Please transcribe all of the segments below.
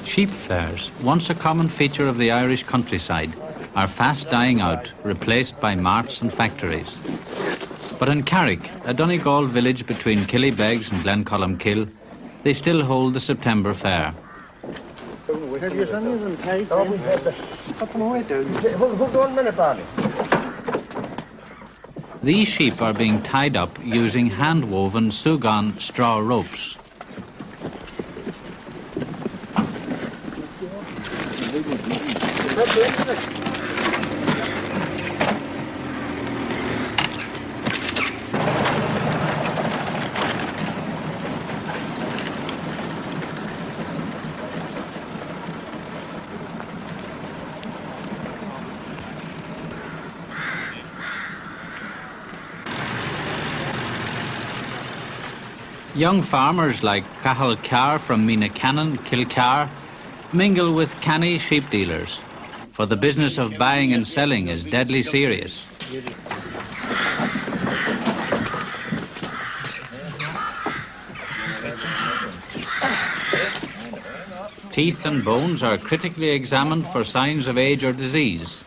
Sheep fairs, once a common feature of the Irish countryside, are fast dying out, replaced by marts and factories. But in Carrick, a Donegal village between Killybegs and Glencolumkill, they still hold the September fair. These sheep are being tied up using hand-woven sugan straw ropes. Young farmers like Cahal Carr from Minacannon, Kilcar, mingle with canny sheep dealers, for the business of buying and selling is deadly serious. Teeth and bones are critically examined for signs of age or disease.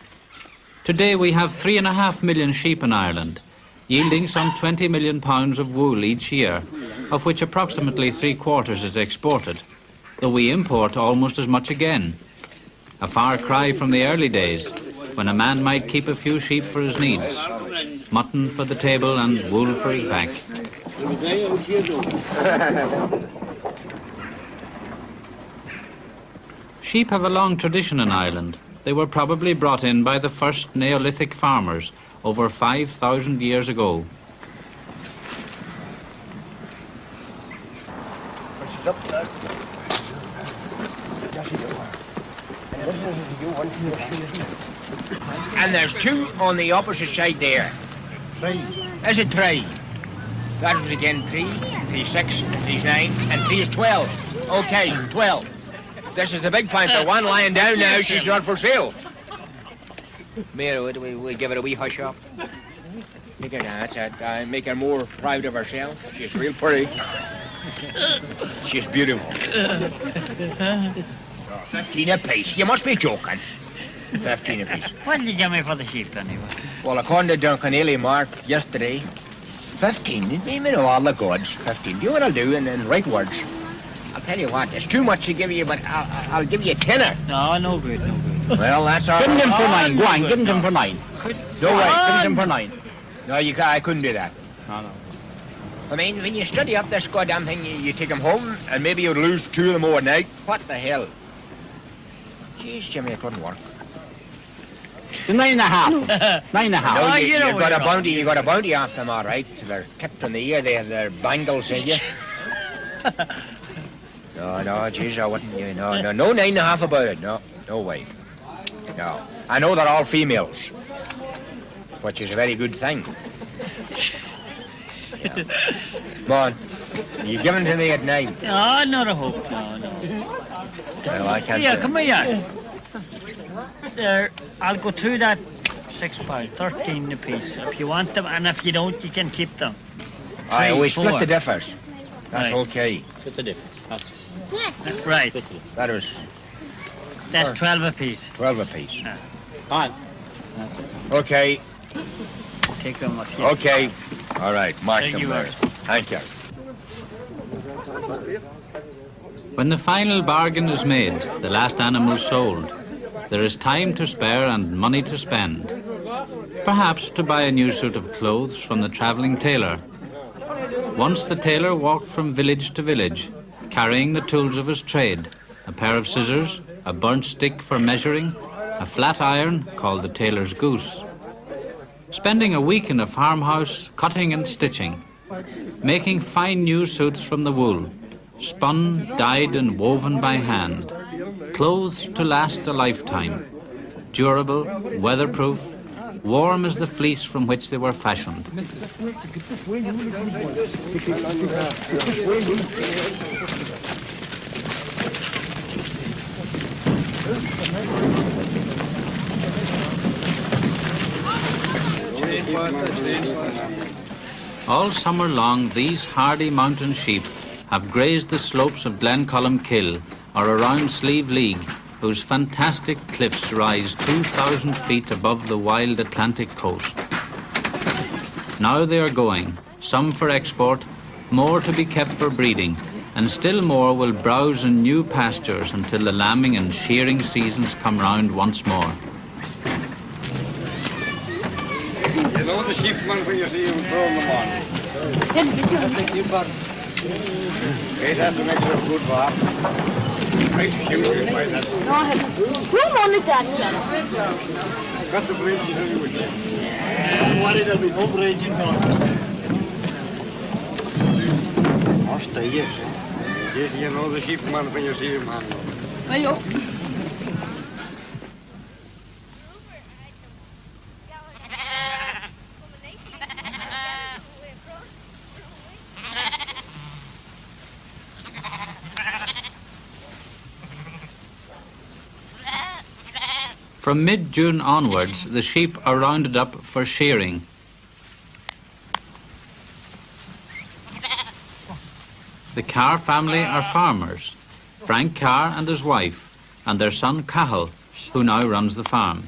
Today we have 3.5 million sheep in Ireland, yielding some £20 million of wool each year, of which approximately 3/4 is exported, though we import almost as much again. A far cry from the early days, when a man might keep a few sheep for his needs, mutton for the table and wool for his back. Sheep have a long tradition in Ireland. They were probably brought in by the first Neolithic farmers over 5,000 years ago. And there's two on the opposite side there. Three. Is it three? That was again 3, 3, 6, 3, 9, and 3 is 12. Okay, 12. This is the big panther. One lying down now, she's not for sale. Mary, we give it a wee hush up. Make her dance, make her more proud of herself. She's real pretty. She's beautiful. 15 apiece. You must be joking. 15 apiece. What did you give me for the sheep anyway? Well, according to Duncanelli Mark yesterday, 15. They mean all the goods. 15. Do what I'll do in right words. I'll tell you what, it's too much to give you, but I'll give you a tenner. No, no good, no good. Well, that's all right. Give them for 9. Go on, give them for 9. No way, Give them for 9. No, I couldn't do that. No. I mean, when you study up this goddamn thing, you take them home, and maybe you'll lose 2 of them overnight. What the hell? Jeez, Jimmy, it couldn't work. The 9.5. 9.5. No, you know you got a you're bounty. You got a bounty off them, all right. So they're kept in the ear. They have their bangles in you. No, jeez, I wouldn't. No 9.5 about it. No way. No, I know they're all females, which is a very good thing. Yeah. Come on, you giving to me at 9? No, not a hope, no. No, I can't. Yeah, come here. There, I'll go through that £6, 13 a piece. If you want them, and if you don't, you can keep them. I always 4. split the differs. That's Right. okay. Split the difference. Right, That was that's 12 a piece. 12 apiece. Fine. That's it. Okay, Take them if you okay. All right, mark Thank them you, there. Ernst. Thank you. When the final bargain is made, the last animal sold, there is time to spare and money to spend. Perhaps to buy a new suit of clothes from the travelling tailor. Once the tailor walked from village to village, carrying the tools of his trade, a pair of scissors, a burnt stick for measuring, a flat iron called the tailor's goose. Spending a week in a farmhouse, cutting and stitching, making fine new suits from the wool, spun, dyed and woven by hand, clothes to last a lifetime, durable, weatherproof, warm as the fleece from which they were fashioned. All summer long, these hardy mountain sheep have grazed the slopes of Glencolum Kill or around Slieve League, whose fantastic cliffs rise 2,000 feet above the wild Atlantic coast. Now they are going, some for export, more to be kept for breeding, and still more will browse in new pastures until the lambing and shearing seasons come round once more. You know the sheepman when you see him throwing them on. It has to make it good for him. Right, shoot by that. Who wanted that? Got the bridge in Hollywood. What it'll be no raging on. Hasta yes. Yes, you know the sheepman when you see him on. From mid-June onwards, the sheep are rounded up for shearing. The Carr family are farmers, Frank Carr and his wife, and their son Cahill, who now runs the farm.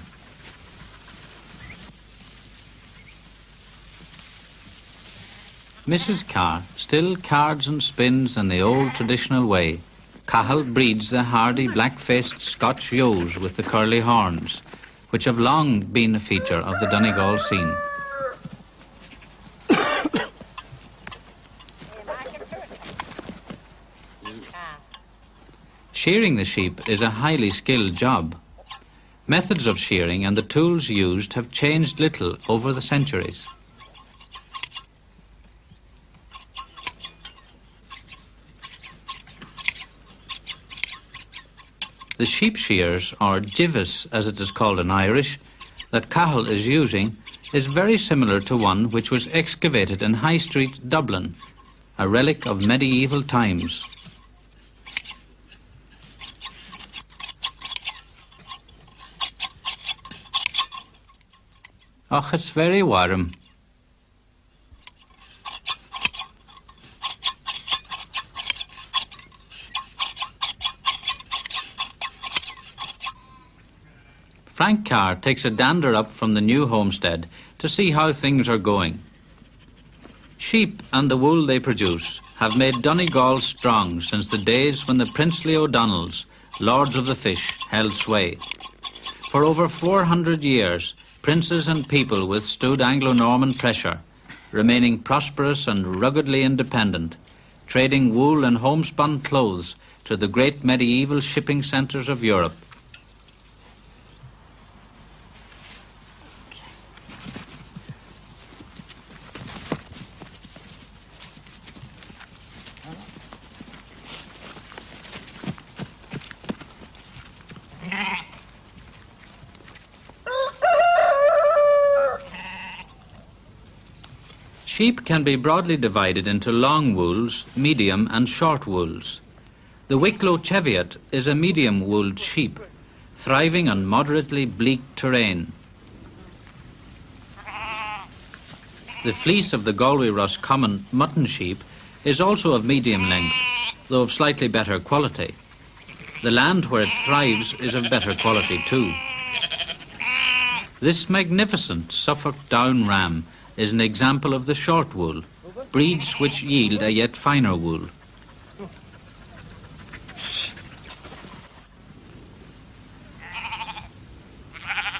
Mrs. Carr still cards and spins in the old traditional way. Cahill breeds the hardy black-faced Scotch ewes with the curly horns, which have long been a feature of the Donegal scene. Shearing the sheep is a highly skilled job. Methods of shearing and the tools used have changed little over the centuries. The sheep shears, or givas as it is called in Irish, that Cahill is using is very similar to one which was excavated in High Street, Dublin, a relic of medieval times. Och, it's very warm. Frank Carr takes a dander up from the new homestead to see how things are going. Sheep and the wool they produce have made Donegal strong since the days when the princely O'Donnells, lords of the fish, held sway. For over 400 years, princes and people withstood Anglo-Norman pressure, remaining prosperous and ruggedly independent, trading wool and homespun clothes to the great medieval shipping centres of Europe. Sheep can be broadly divided into long wools, medium and short wools. The Wicklow Cheviot is a medium-wooled sheep, thriving on moderately bleak terrain. The fleece of the Galway Ross common mutton sheep is also of medium length, though of slightly better quality. The land where it thrives is of better quality too. This magnificent Suffolk Down ram is an example of the short wool, breeds which yield a yet finer wool.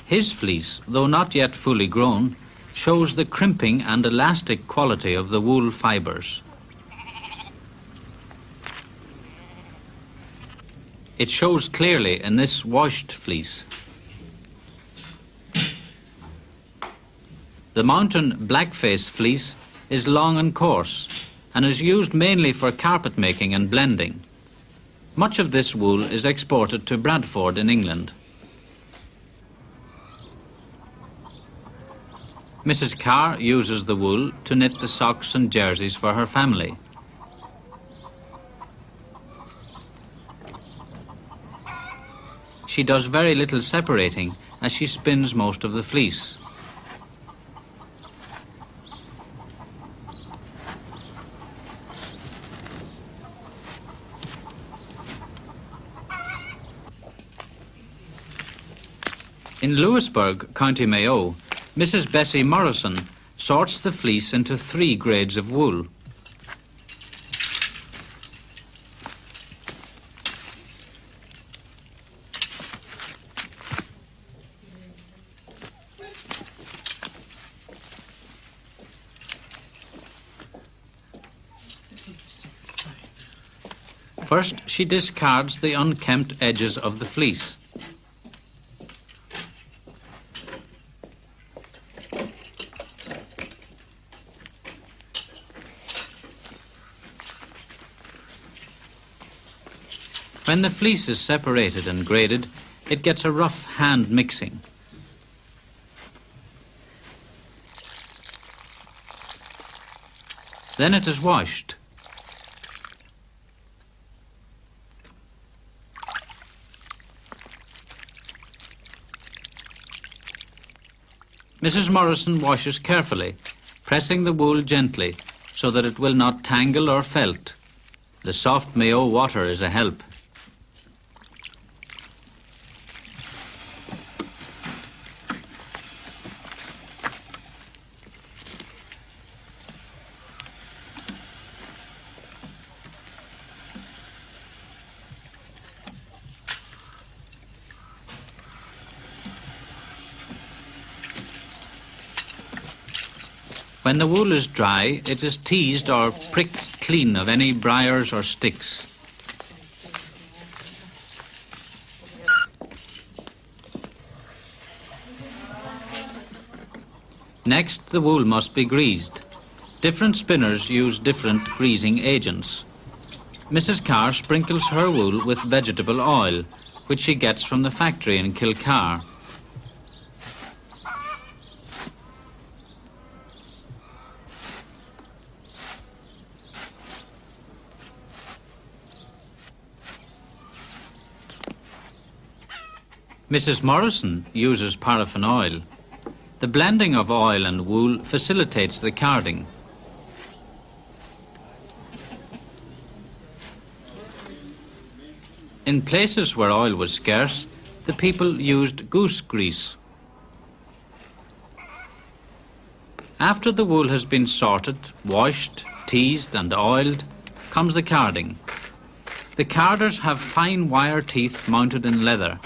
His fleece, though not yet fully grown, shows the crimping and elastic quality of the wool fibres. It shows clearly in this washed fleece. The mountain blackface fleece is long and coarse and is used mainly for carpet making and blending. Much of this wool is exported to Bradford in England. Mrs. Carr uses the wool to knit the socks and jerseys for her family. She does very little separating as she spins most of the fleece. In Louisburg, County Mayo, Mrs. Bessie Morrison sorts the fleece into 3 grades of wool. First, she discards the unkempt edges of the fleece. When the fleece is separated and graded, it gets a rough hand mixing. Then it is washed. Mrs. Morrison washes carefully, pressing the wool gently so that it will not tangle or felt. The soft Mayo water is a help. When the wool is dry, it is teased or pricked clean of any briars or sticks. Next, the wool must be greased. Different spinners use different greasing agents. Mrs. Carr sprinkles her wool with vegetable oil, which she gets from the factory in Kilcar. Mrs. Morrison uses paraffin oil. The blending of oil and wool facilitates the carding. In places where oil was scarce, the people used goose grease. After the wool has been sorted, washed, teased and oiled, comes the carding. The carders have fine wire teeth mounted in leather.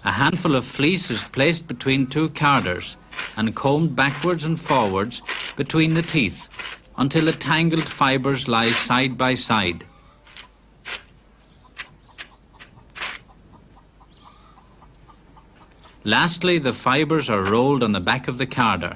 A handful of fleece is placed between 2 carders and combed backwards and forwards between the teeth until the tangled fibres lie side by side. Lastly, the fibres are rolled on the back of the carder.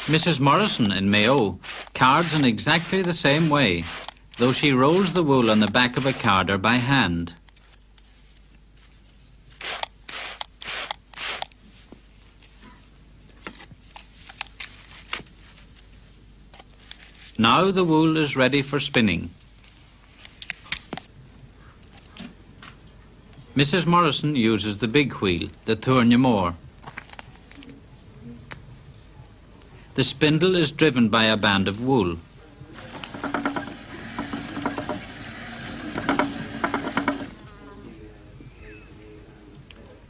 Mrs. Morrison in Mayo cards in exactly the same way, though she rolls the wool on the back of a carder by hand. Now the wool is ready for spinning. Mrs. Morrison uses the big wheel, the Tournemore. The spindle is driven by a band of wool.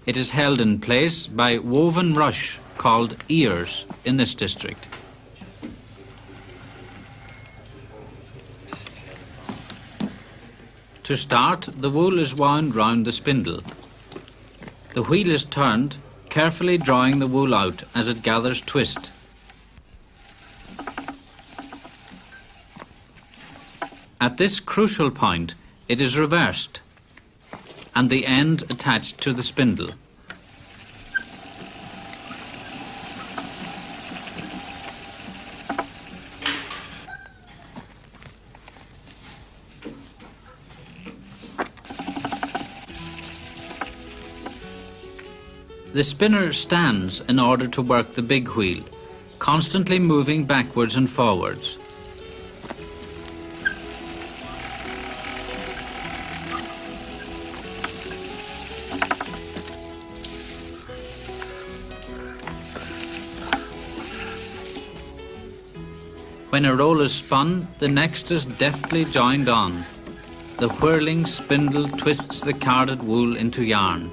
It is held in place by woven rush called ears in this district. To start, the wool is wound round the spindle. The wheel is turned, carefully drawing the wool out as it gathers twist. At this crucial point, it is reversed and the end attached to the spindle. The spinner stands in order to work the big wheel, constantly moving backwards and forwards. When a roll is spun, the next is deftly joined on. The whirling spindle twists the carded wool into yarn.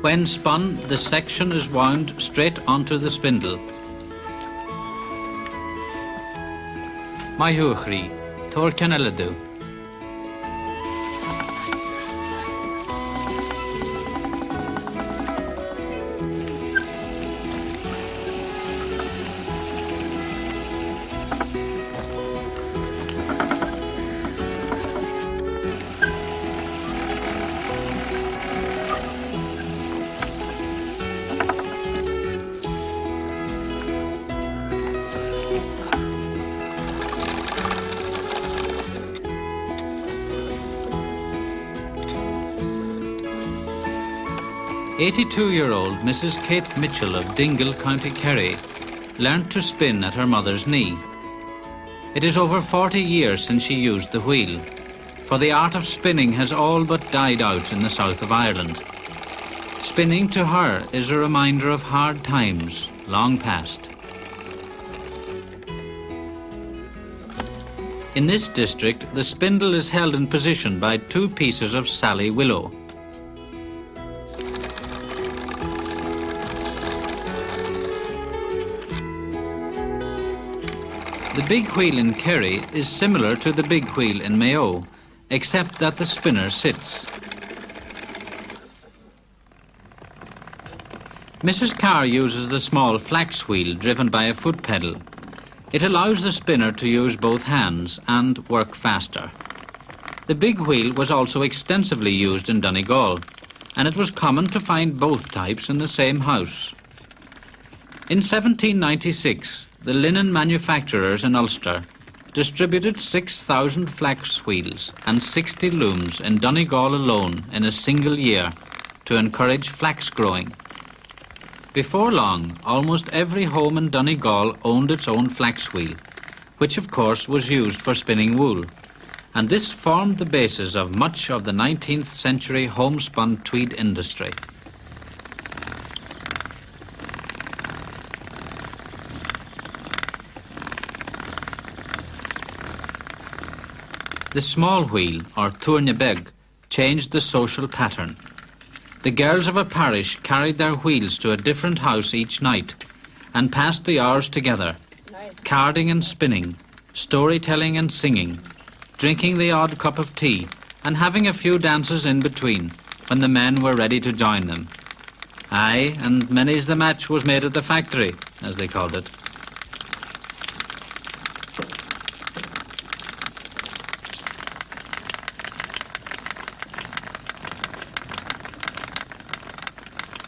When spun, the section is wound straight onto the spindle. Maihuchri, Tor Caneladu. "82-year-old Mrs. Kate Mitchell of Dingle, County Kerry, learnt to spin at her mother's knee. It is over 40 years since she used the wheel, for the art of spinning has all but died out in the south of Ireland. Spinning to her is a reminder of hard times long past." In this district, the spindle is held in position by 2 pieces of Sally willow. The big wheel in Kerry is similar to the big wheel in Mayo, except that the spinner sits. Mrs. Carr uses the small flax wheel driven by a foot pedal. It allows the spinner to use both hands and work faster. The big wheel was also extensively used in Donegal, and it was common to find both types in the same house. In 1796, the linen manufacturers in Ulster distributed 6,000 flax wheels and 60 looms in Donegal alone in a single year to encourage flax growing. Before long, almost every home in Donegal owned its own flax wheel, which of course was used for spinning wool, and this formed the basis of much of the 19th century homespun tweed industry. The small wheel, or Tuirnebeg, changed the social pattern. The girls of a parish carried their wheels to a different house each night and passed the hours together, carding and spinning, storytelling and singing, drinking the odd cup of tea, and having a few dances in between when the men were ready to join them. Aye, and many's the match was made at the factory, as they called it.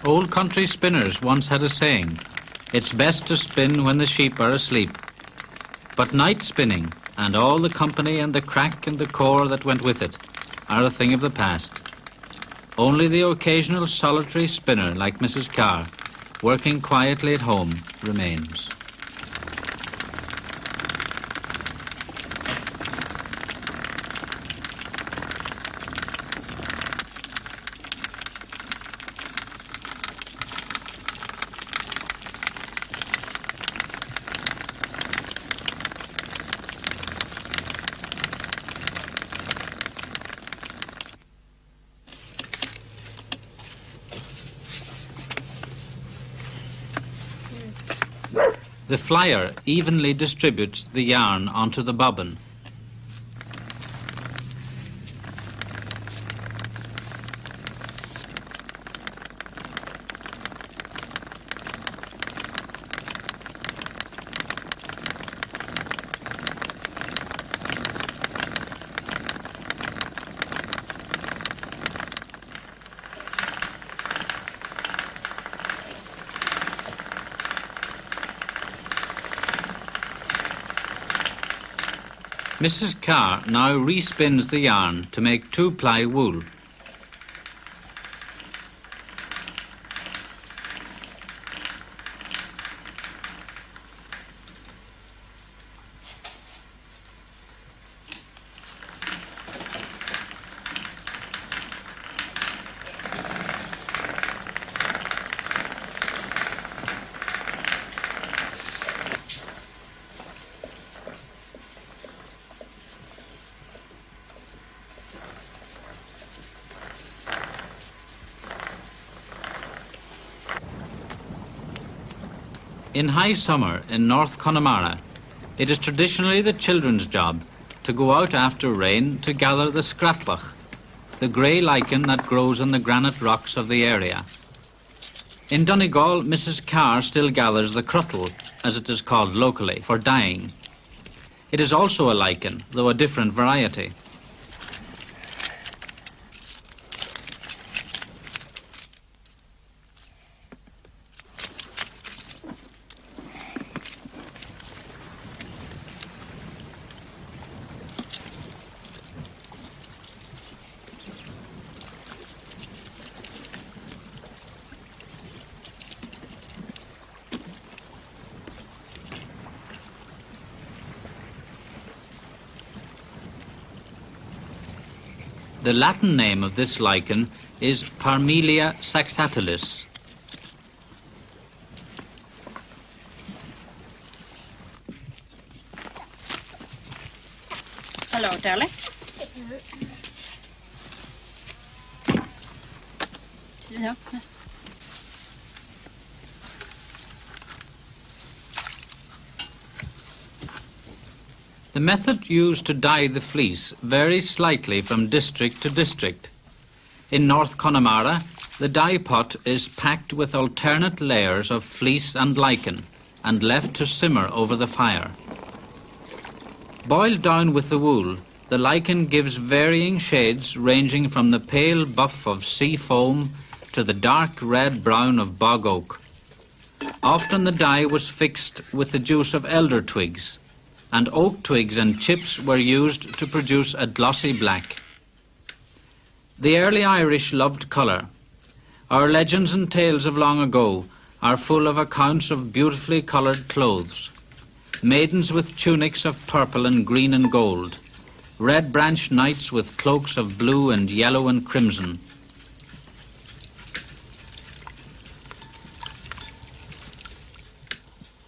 Old country spinners once had a saying, "It's best to spin when the sheep are asleep." But night spinning, and all the company and the crack and the core that went with it, are a thing of the past. Only the occasional solitary spinner like Mrs. Carr, working quietly at home, remains. The flyer evenly distributes the yarn onto the bobbin. Mrs. Carr now respins the yarn to make 2-ply wool. In high summer in North Connemara, it is traditionally the children's job to go out after rain to gather the scratlach, the grey lichen that grows in the granite rocks of the area. In Donegal, Mrs. Carr still gathers the cruttle, as it is called locally, for dyeing. It is also a lichen, though a different variety. The Latin name of this lichen is Parmelia saxatilis. Hello, darling. Yeah. The method used to dye the fleece varies slightly from district to district. In North Connemara, the dye pot is packed with alternate layers of fleece and lichen and left to simmer over the fire. Boiled down with the wool, the lichen gives varying shades ranging from the pale buff of sea foam to the dark red-brown of bog oak. Often the dye was fixed with the juice of elder twigs, and oak twigs and chips were used to produce a glossy black. The early Irish loved colour. Our legends and tales of long ago are full of accounts of beautifully coloured clothes. Maidens with tunics of purple and green and gold, red-branched knights with cloaks of blue and yellow and crimson.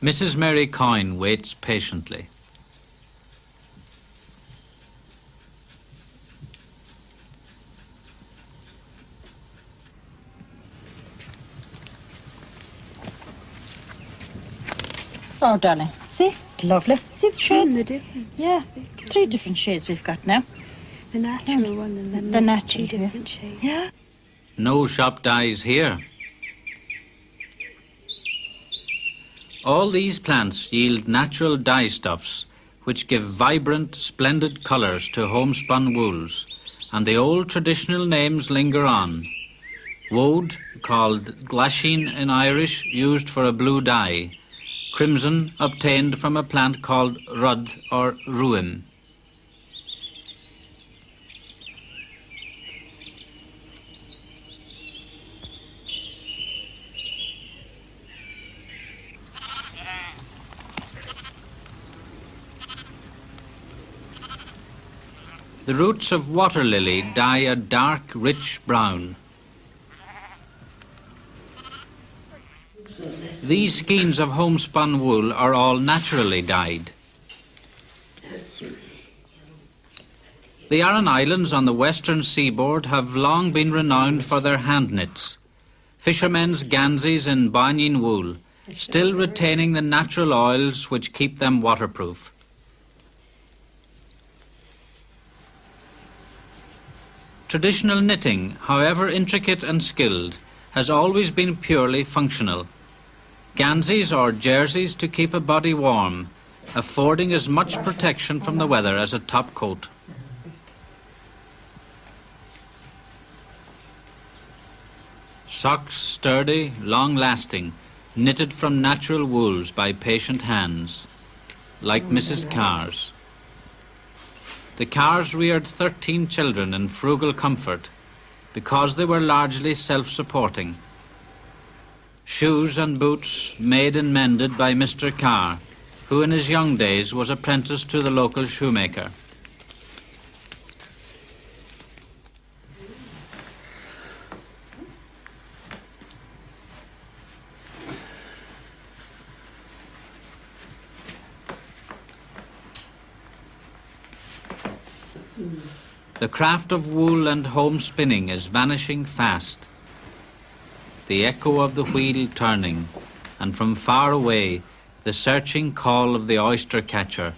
Mrs. Mary Coyne waits patiently. Oh, darling. See? It's lovely. See the shades? The difference. Yeah. 3 different shades we've got now. The natural one and then The the natural, 2 yeah. different shades. Yeah. No shop dyes here. All these plants yield natural dye stuffs which give vibrant, splendid colours to homespun wools, and the old traditional names linger on. Woad, called glasheen in Irish, used for a blue dye. Crimson, obtained from a plant called rud or ruim. The roots of water lily dye a dark, rich brown. These skeins of homespun wool are all naturally dyed. The Aran Islands on the western seaboard have long been renowned for their hand knits. Fishermen's gansies in banyan wool, still retaining the natural oils which keep them waterproof. Traditional knitting, however intricate and skilled, has always been purely functional. Gansies or jerseys to keep a body warm, affording as much protection from the weather as a top coat. Socks sturdy, long-lasting, knitted from natural wools by patient hands, like Mrs. Carr's. The Carrs reared 13 children in frugal comfort because they were largely self-supporting. Shoes and boots made and mended by Mr. Carr, who in his young days was apprenticed to the local shoemaker. The craft of wool and home spinning is vanishing fast. The echo of the wheel turning, and from far away, the searching call of the oyster catcher,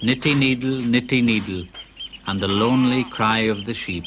nitty needle, and the lonely cry of the sheep.